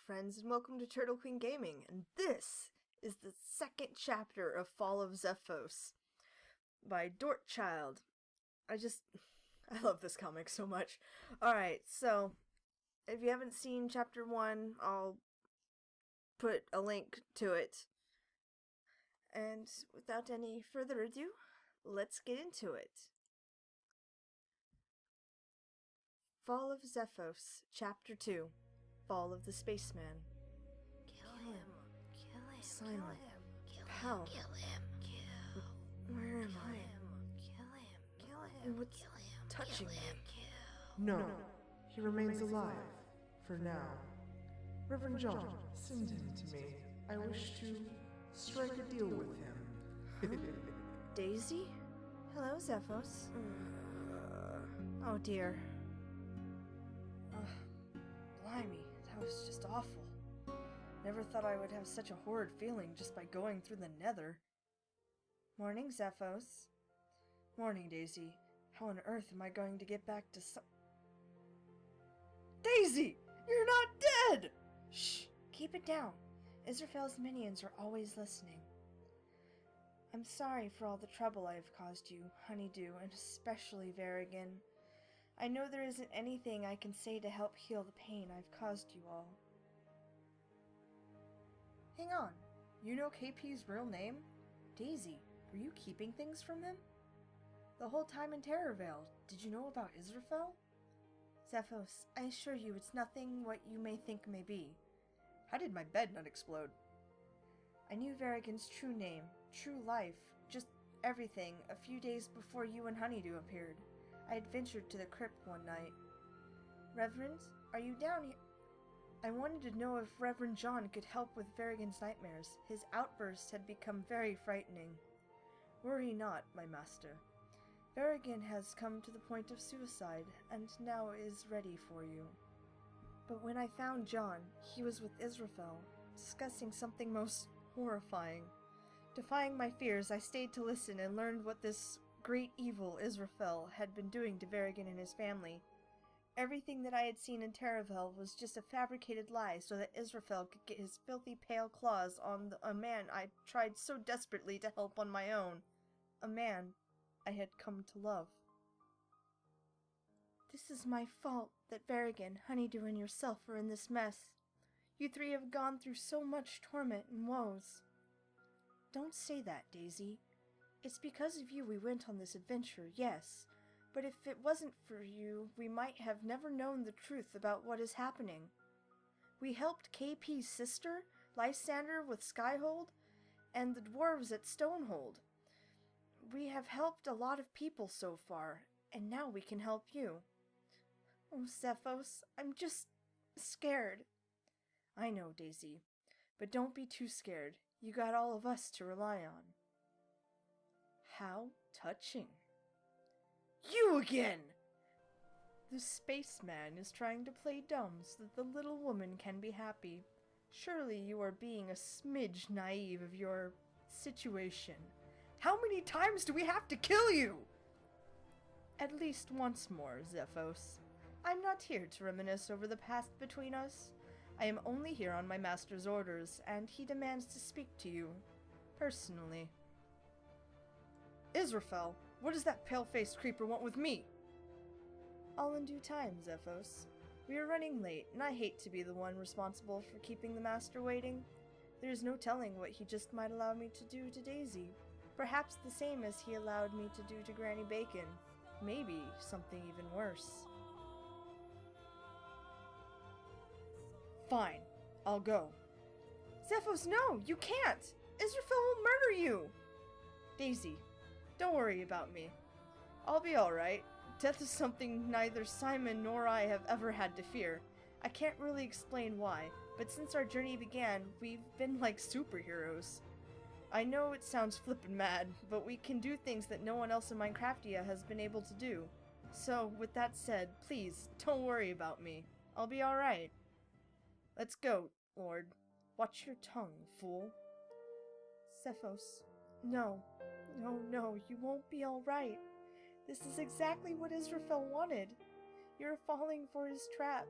friends, and welcome to Turtle Queen Gaming, and this is the second chapter of Fall of Xephos by DordtChild. I love this comic so much. Alright, so, if you haven't seen chapter 1, I'll put a link to it. And without any further ado, let's get into it. Fall of Xephos, Chapter 2. Fall of the Spaceman. Kill him. Simon. Kill him. Pal. Kill him. Where am I? Kill him. And what's touching me? No, he remains alive, for now. Reverend John, send him to me. I wish to strike a deal with him. Daisy? Hello, Zephos. Oh dear. Blimey, that was just awful. Never thought I would have such a horrid feeling just by going through the nether. Morning, Zephos. Morning, Daisy. How on earth am I going to get back to Daisy! You're not dead! Shh! Keep it down. Israphel's minions are always listening. I'm sorry for all the trouble I have caused you, Honeydew, and especially Varigan. I know there isn't anything I can say to help heal the pain I've caused you all. Hang on. You know KP's real name? Daisy, were you keeping things from him? The whole time in Terrorvale, did you know about Israphel? Zephos, I assure you it's nothing what you may think may be. How did my bed not explode? I knew Varigan's true name, true life, just everything, a few days before you and Honeydew appeared. I had ventured to the crypt one night. Reverend, are you down here? I wanted to know if Reverend John could help with Varigan's nightmares. His outbursts had become very frightening. Worry not, my master. Varigan has come to the point of suicide, and now is ready for you. But when I found John, he was with Israphel, discussing something most horrifying. Defying my fears, I stayed to listen and learned what this great evil Israphel had been doing to Varigan and his family. Everything that I had seen in Terrorvale was just a fabricated lie so that Israphel could get his filthy pale claws on a man I tried so desperately to help on my own. A man I had come to love. This is my fault that Varigan, Honeydew, and yourself are in this mess. You three have gone through so much torment and woes. Don't say that, Daisy. It's because of you we went on this adventure, yes. But if it wasn't for you, we might have never known the truth about what is happening. We helped KP's sister, Lysander with Skyhold, and the dwarves at Stonehold. We have helped a lot of people so far, and now we can help you. Oh, Zephos, I'm just scared. I know, Daisy, but don't be too scared. You got all of us to rely on. How touching. You again! The spaceman is trying to play dumb so that the little woman can be happy. Surely you are being a smidge naive of your situation. How many times do we have to kill you? At least once more, Zephos. I'm not here to reminisce over the past between us. I am only here on my master's orders, and he demands to speak to you, personally. Israphel, what does that pale-faced creeper want with me? All in due time, Zephos. We are running late, and I hate to be the one responsible for keeping the master waiting. There is no telling what he just might allow me to do to Daisy. Perhaps the same as he allowed me to do to Granny Bacon. Maybe something even worse. Fine, I'll go. Zephos, no, you can't! Israphel will murder you! Daisy, don't worry about me. I'll be alright. Death is something neither Simon nor I have ever had to fear. I can't really explain why, but since our journey began, we've been like superheroes. I know it sounds flippin' mad, but we can do things that no one else in Minecraftia has been able to do. So, with that said, please, don't worry about me. I'll be alright. Let's go, Lord. Watch your tongue, fool. Zephos. No, you won't be alright. This is exactly what Israphel wanted. You're falling for his trap.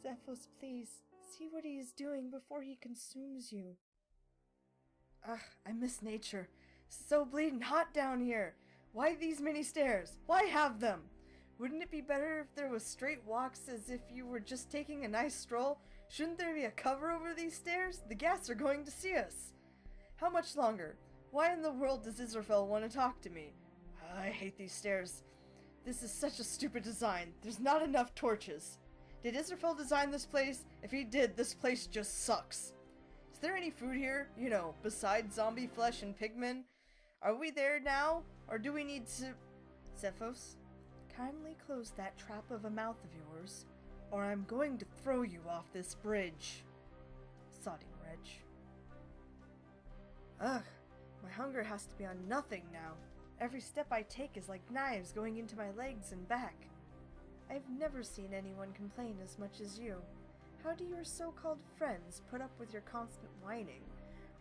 Zephos, please, See what he is doing before he consumes you. Ugh, I miss nature. So bleeding hot down here. Why these many stairs? Why have them? Wouldn't it be better if there was straight walks as if you were just taking a nice stroll? Shouldn't there be a cover over these stairs? The guests are going to see us. How much longer? Why in the world does Israphel want to talk to me? I hate these stairs. This is such a stupid design. There's not enough torches. Did Israphel design this place? If he did, this place just sucks. Is there any food here? You know, besides zombie flesh and pigmen? Are we there now? Or do we need to... Zephos, kindly close that trap of a mouth of yours, or I'm going to throw you off this bridge. Sodding wretch. Ugh, my hunger has to be on nothing now. Every step I take is like knives going into my legs and back. I've never seen anyone complain as much as you. How do your so-called friends put up with your constant whining?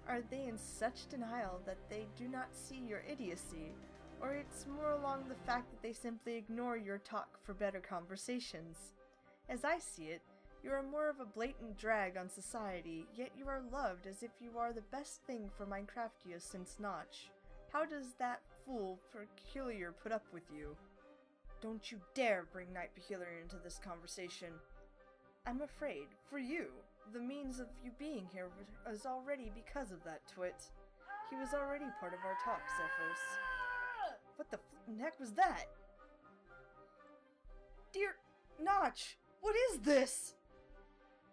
Are they in such denial that they do not see your idiocy, or it's more along the fact that they simply ignore your talk for better conversations? As I see it, you are more of a blatant drag on society, yet you are loved as if you are the best thing for Minecraftia since Notch. How does that fool Peculiar put up with you? Don't you dare bring Knight Peculiar into this conversation. I'm afraid, for you, the means of you being here was already because of that twit. He was already part of our talk, Zephos. What the heck was that? Dear Notch, what is this?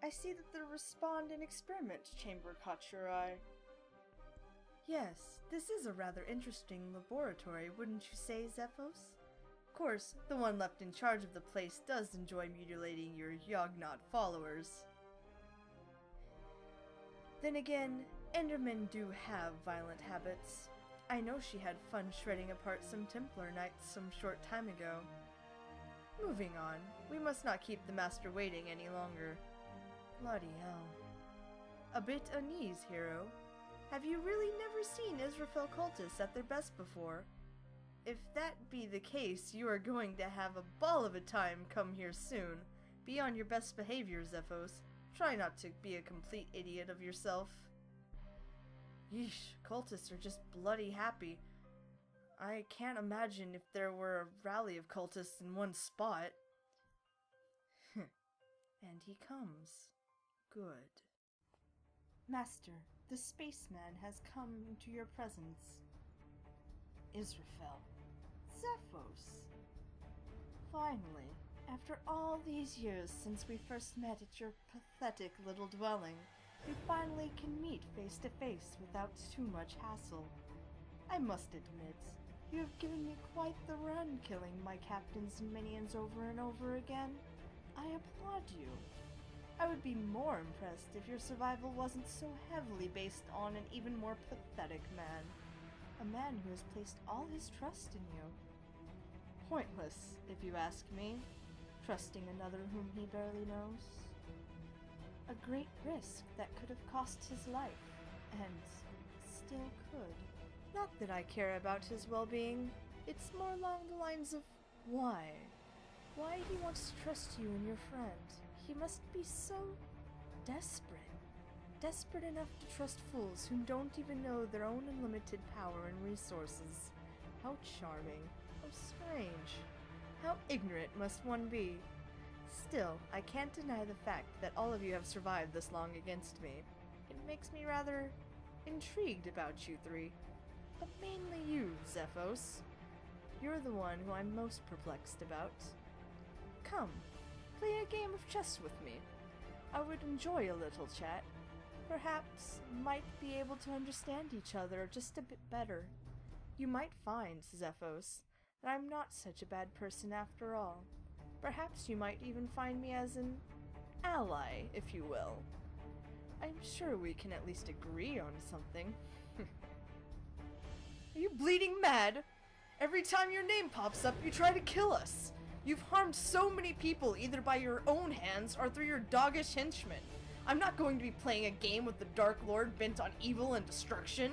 I see that the Respond and Experiment chamber caught your eye. Yes, this is a rather interesting laboratory, wouldn't you say, Zephos? Of course, the one left in charge of the place does enjoy mutilating your Yoggnot followers. Then again, Endermen do have violent habits. I know she had fun shredding apart some Templar Knights some short time ago. Moving on, we must not keep the Master waiting any longer. Bloody hell. A bit unease, hero. Have you really never seen Israphel cultists at their best before? If that be the case, you are going to have a ball of a time come here soon. Be on your best behavior, Zephos. Try not to be a complete idiot of yourself. Yeesh, cultists are just bloody happy. I can't imagine if there were a rally of cultists in one spot. And he comes. Good. Master, the spaceman has come into your presence. Israphel. Zephos. Finally, after all these years since we first met at your pathetic little dwelling, we finally can meet face to face without too much hassle. I must admit, you have given me quite the run killing my captains and minions over and over again. I applaud you. I would be more impressed if your survival wasn't so heavily based on an even more pathetic man. A man who has placed all his trust in you. Pointless, if you ask me, trusting another whom he barely knows. A great risk that could have cost his life, and still could. Not that I care about his well-being, it's more along the lines of why. Why he wants to trust you and your friend. He must be so desperate. Desperate enough to trust fools who don't even know their own unlimited power and resources. How charming. How strange. How ignorant must one be. Still, I can't deny the fact that all of you have survived this long against me. It makes me rather intrigued about you three. But mainly you, Zephos. You're the one who I'm most perplexed about. Come, play a game of chess with me. I would enjoy a little chat. Perhaps might be able to understand each other just a bit better. You might find, Zephos, that I'm not such a bad person after all. Perhaps you might even find me as an ally, if you will. I'm sure we can at least agree on something. Are you bleeding mad? Every time your name pops up, you try to kill us. You've harmed so many people either by your own hands or through your doggish henchmen. I'm not going to be playing a game with the Dark Lord bent on evil and destruction.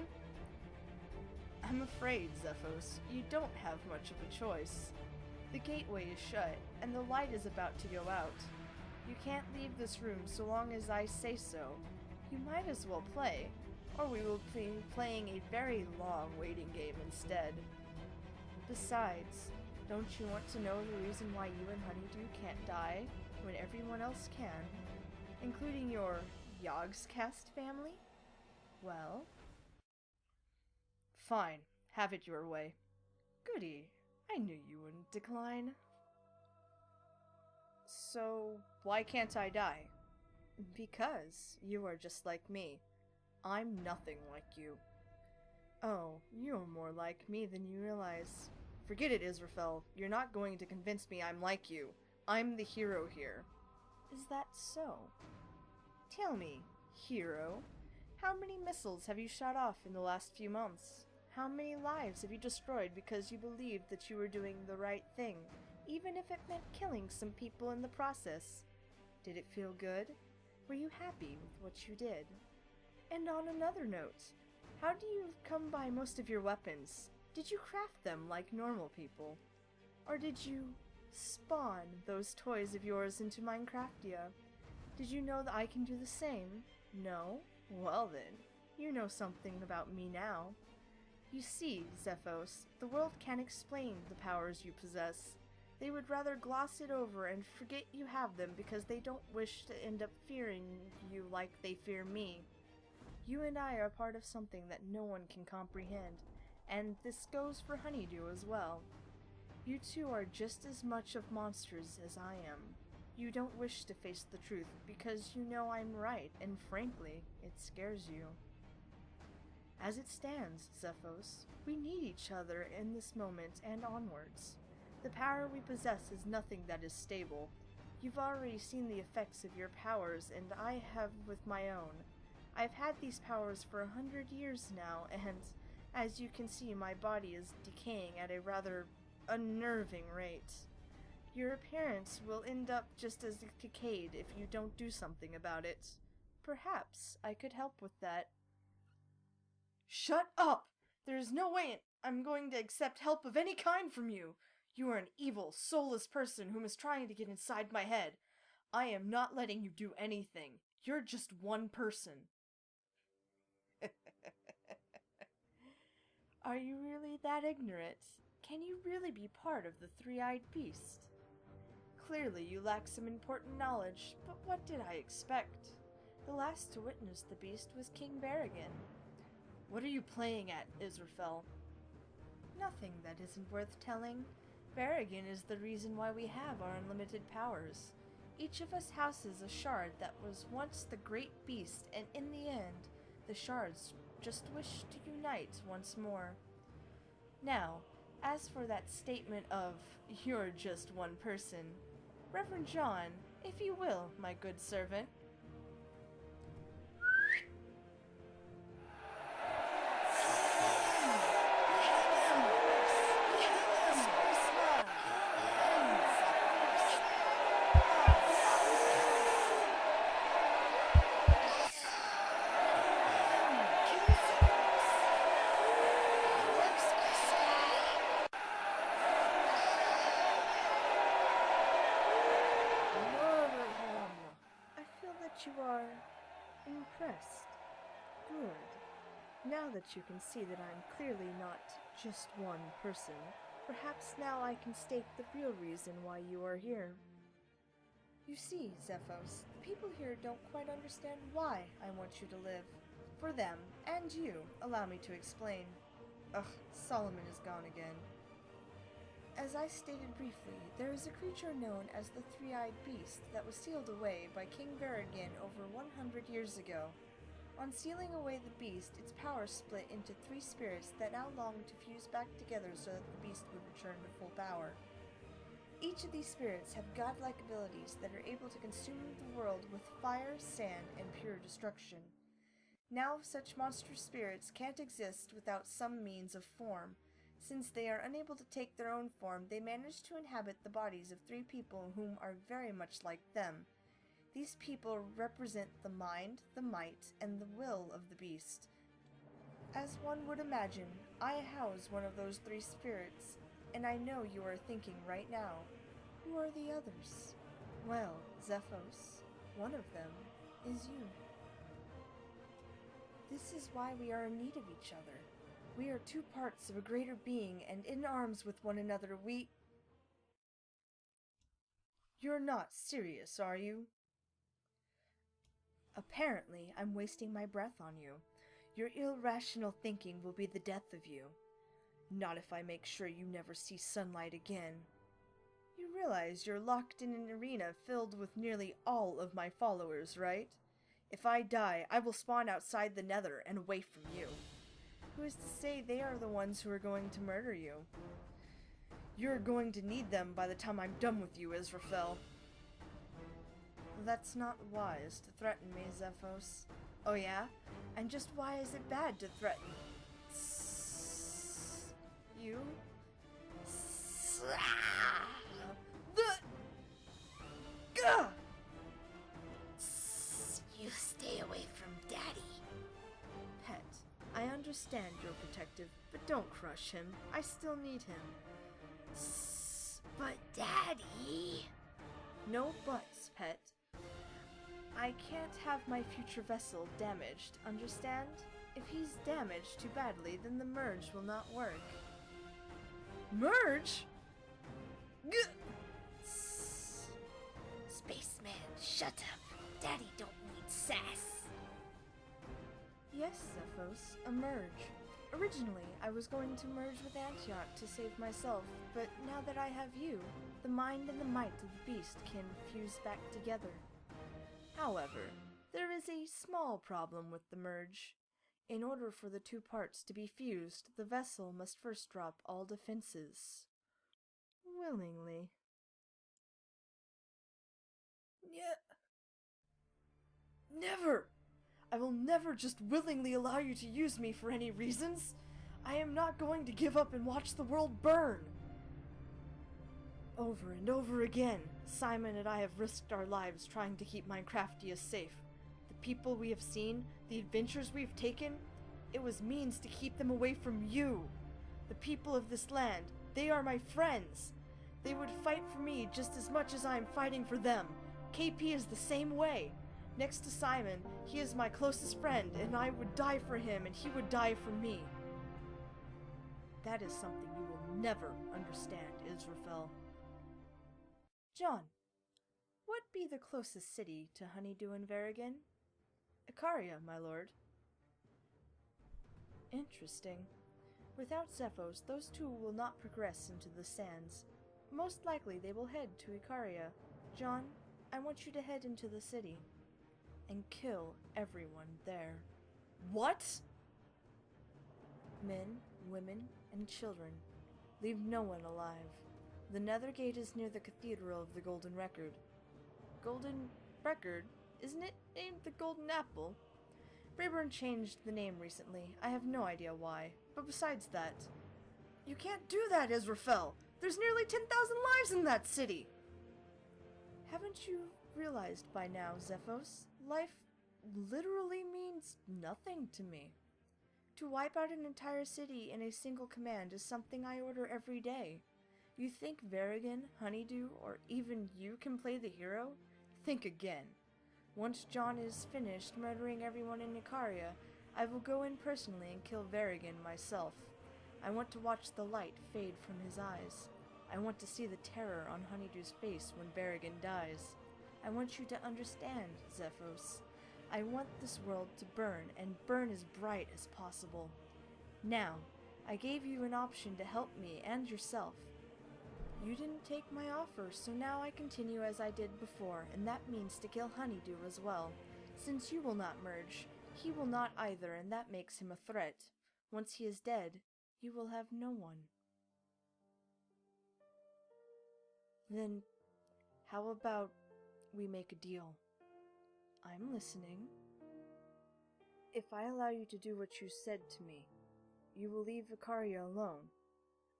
I'm afraid, Zephos, you don't have much of a choice. The gateway is shut, and the light is about to go out. You can't leave this room so long as I say so. You might as well play, or we will be playing a very long waiting game instead. Besides, don't you want to know the reason why you and Honeydew can't die when everyone else can, including your Yogscast family? Well, fine, have it your way. Goody, I knew you wouldn't decline. So, why can't I die? Because you are just like me. I'm nothing like you. Oh, you're more like me than you realize. Forget it, Israphel. You're not going to convince me I'm like you. I'm the hero here. Is that so? Tell me, hero, how many missiles have you shot off in the last few months? How many lives have you destroyed because you believed that you were doing the right thing, even if it meant killing some people in the process? Did it feel good? Were you happy with what you did? And on another note, how do you come by most of your weapons? Did you craft them like normal people? Or did you spawn those toys of yours into Minecraftia? Did you know that I can do the same? No? Well then, you know something about me now. You see, Zephos, the world can't explain the powers you possess. They would rather gloss it over and forget you have them because they don't wish to end up fearing you like they fear me. You and I are part of something that no one can comprehend, and this goes for Honeydew as well. You two are just as much of monsters as I am. You don't wish to face the truth because you know I'm right, and frankly, it scares you. As it stands, Zephos, we need each other in this moment and onwards. The power we possess is nothing that is stable. You've already seen the effects of your powers, and I have with my own. I've had these powers for 100 years now, and as you can see, my body is decaying at a rather unnerving rate. Your appearance will end up just as decayed if you don't do something about it. Perhaps I could help with that. Shut up! There is no way I'm going to accept help of any kind from you. You are an evil, soulless person whom is trying to get inside my head. I am not letting you do anything. You're just one person. Are you really that ignorant? Can you really be part of the three-eyed beast? Clearly you lack some important knowledge, but what did I expect? The last to witness the beast was King Berrigan. What are you playing at, Israphel? Nothing that isn't worth telling. Berrigan is the reason why we have our unlimited powers. Each of us houses a shard that was once the great beast, and in the end, the shards just wish to unite once more. Now, as for that statement of, you're just one person, Reverend John, if you will, my good servant. You are impressed. Good. Now that you can see that I'm clearly not just one person, perhaps now I can state the real reason why you are here. You see, Zephos, the people here don't quite understand why I want you to live. For them, and you, allow me to explain. Ugh, Solomon is gone again. As I stated briefly, there is a creature known as the Three-Eyed Beast that was sealed away by King Berrigan over 100 years ago. On sealing away the beast, its power split into 3 spirits that now long to fuse back together so that the beast would return to full power. Each of these spirits have godlike abilities that are able to consume the world with fire, sand, and pure destruction. Now such monstrous spirits can't exist without some means of form. Since they are unable to take their own form, they manage to inhabit the bodies of 3 people whom are very much like them. These people represent the mind, the might, and the will of the beast. As one would imagine, I house one of those 3 spirits, and I know you are thinking right now, who are the others? Well, Zephos, one of them is you. This is why we are in need of each other. We are two parts of a greater being, and in arms with one another we... You're not serious, are you? Apparently, I'm wasting my breath on you. Your irrational thinking will be the death of you. Not if I make sure you never see sunlight again. You realize you're locked in an arena filled with nearly all of my followers, right? If I die, I will spawn outside the Nether and away from you. Who is to say they are the ones who are going to murder you? You're going to need them by the time I'm done with you, Israphel. That's not wise to threaten me, Zephos. Oh yeah? And just why is it bad to threaten? You? Gah! You stay away from Daddy. Pet, I understand you're protective, but don't crush him. I still need him. But Daddy... No buts, Pet. I can't have my future vessel damaged, understand? If he's damaged too badly, then the merge will not work. Merge? Gah! Spaceman, shut up. Daddy don't need sass. Yes, Zephos, a merge. Originally, I was going to merge with Antioch to save myself, but now that I have you, the mind and the might of the beast can fuse back together. However, there is a small problem with the merge. In order for the two parts to be fused, the vessel must first drop all defenses. Willingly. Never! I will never just willingly allow you to use me for any reasons. I am not going to give up and watch the world burn. Over and over again, Simon and I have risked our lives trying to keep Minecraftia safe. The people we have seen, the adventures we've taken, it was means to keep them away from you. The people of this land, they are my friends. They would fight for me just as much as I am fighting for them. KP is the same way. Next to Simon, he is my closest friend, and I would die for him, and he would die for me. That is something you will never understand, Israphel. John, what be the closest city to Honeydew and Varigan? Icaria, my lord. Interesting. Without Zephos, those two will not progress into the sands. Most likely they will head to Icaria. John, I want you to head into the city and kill everyone there. What? Men, women, and children. Leave no one alive. The Nether Gate is near the Cathedral of the Golden Record. Golden Record? Isn't it named the Golden Apple? Rayburn changed the name recently. I have no idea why. But besides that... You can't do that, Israphel! There's nearly 10,000 lives in that city! Haven't you realized by now, Zephos? Life literally means nothing to me. To wipe out an entire city in a single command is something I order every day. You think Varigan, Honeydew, or even you can play the hero? Think again. Once John is finished murdering everyone in Icaria, I will go in personally and kill Varigan myself. I want to watch the light fade from his eyes. I want to see the terror on Honeydew's face when Varigan dies. I want you to understand, Zephos. I want this world to burn, and burn as bright as possible. Now, I gave you an option to help me and yourself. You didn't take my offer, so now I continue as I did before, and that means to kill Honeydew as well. Since you will not merge, he will not either, and that makes him a threat. Once he is dead, you will have no one. Then, how about we make a deal? I'm listening. If I allow you to do what you said to me, you will leave Icaria alone.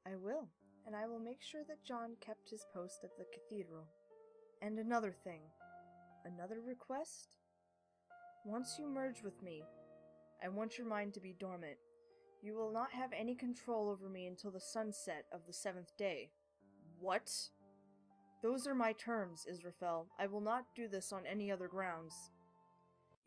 I will, and I will make sure that John kept his post at the cathedral. And another thing. Another request? Once you merge with me, I want your mind to be dormant. You will not have any control over me until the sunset of the 7th day. What? Those are my terms, Israphel. I will not do this on any other grounds.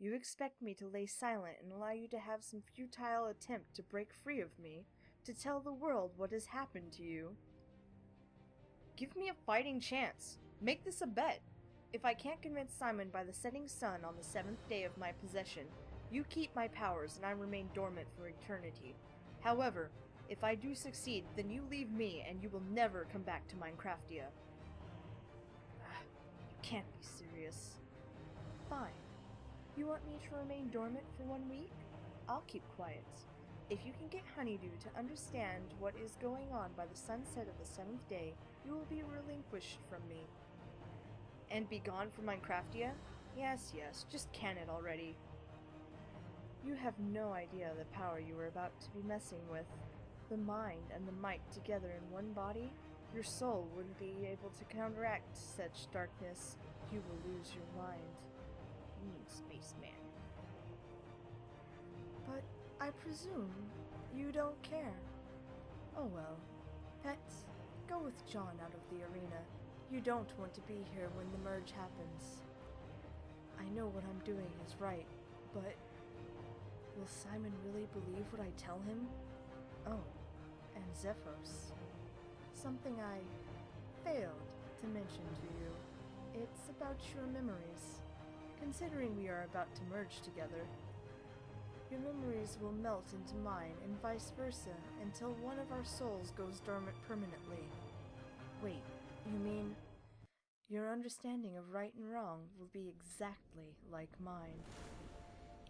You expect me to lay silent and allow you to have some futile attempt to break free of me, to tell the world what has happened to you? Give me a fighting chance. Make this a bet. If I can't convince Simon by the setting sun on the 7th day of my possession, you keep my powers and I remain dormant for eternity. However, if I do succeed, then you leave me and you will never come back to Minecraftia. You can't be serious. Fine. You want me to remain dormant for 1 week? I'll keep quiet. If you can get Honeydew to understand what is going on by the sunset of the 7th day, you will be relinquished from me. And be gone from Minecraftia? Yes, just can it already. You have no idea the power you are about to be messing with. The mind and the might together in one body? Your soul wouldn't be able to counteract such darkness. You will lose your mind. Spaceman. But I presume you don't care. Oh well. Pets, go with John out of the arena. You don't want to be here when the merge happens. I know what I'm doing is right, but will Simon really believe what I tell him? Oh, and Xephos. Something I failed to mention to you. It's about your memories. Considering we are about to merge together, your memories will melt into mine and vice versa until one of our souls goes dormant permanently. Wait, you mean your understanding of right and wrong will be exactly like mine?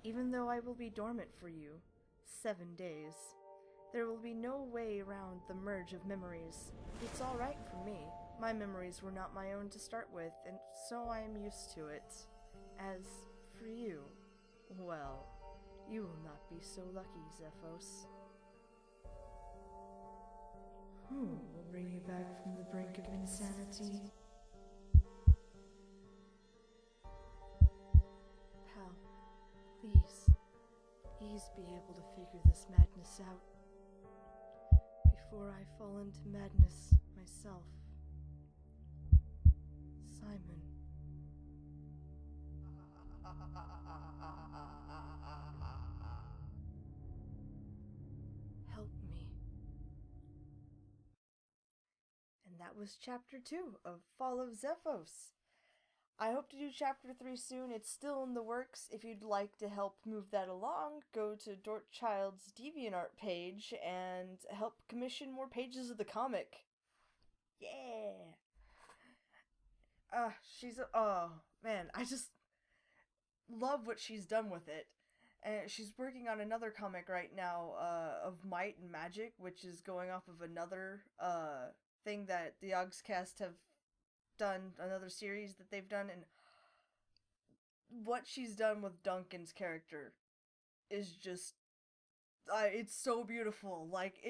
Even though I will be dormant for you, 7 days, there will be no way around the merge of memories. It's all right for me. My memories were not my own to start with, and so I am used to it. As for you, well, you will not be so lucky, Zephos. Who will bring you back from the brink of insanity? Pal, please be able to figure this madness out before I fall into madness myself. Simon. Help me. And that was chapter 2 of Fall of Zephos. I hope to do chapter 3 soon. It's still in the works. If you'd like to help move that along, go to DordtChild's DeviantArt page and help commission more pages of the comic. Yeah! Oh man, I just love what she's done with it. And she's working on another comic right now, of Might and Magic, which is going off of another, thing that the Yogscast have done, another series that they've done, and what she's done with Duncan's character is just, it's so beautiful. Like,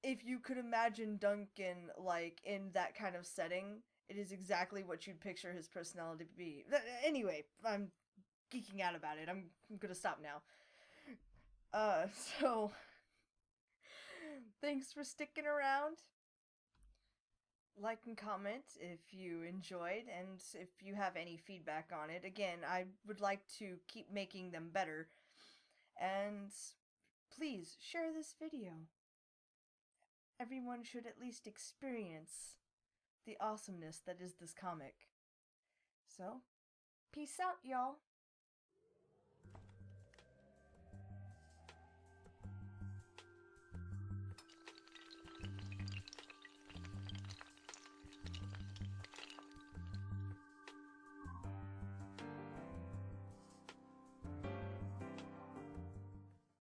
if you could imagine Duncan, like, in that kind of setting, it is exactly what you'd picture his personality to be. Anyway, I'm geeking out about it. I'm gonna stop now. So, thanks for sticking around. Like and comment if you enjoyed, and if you have any feedback on it. Again, I would like to keep making them better. And please, share this video. Everyone should at least experience the awesomeness that is this comic. So, peace out, y'all.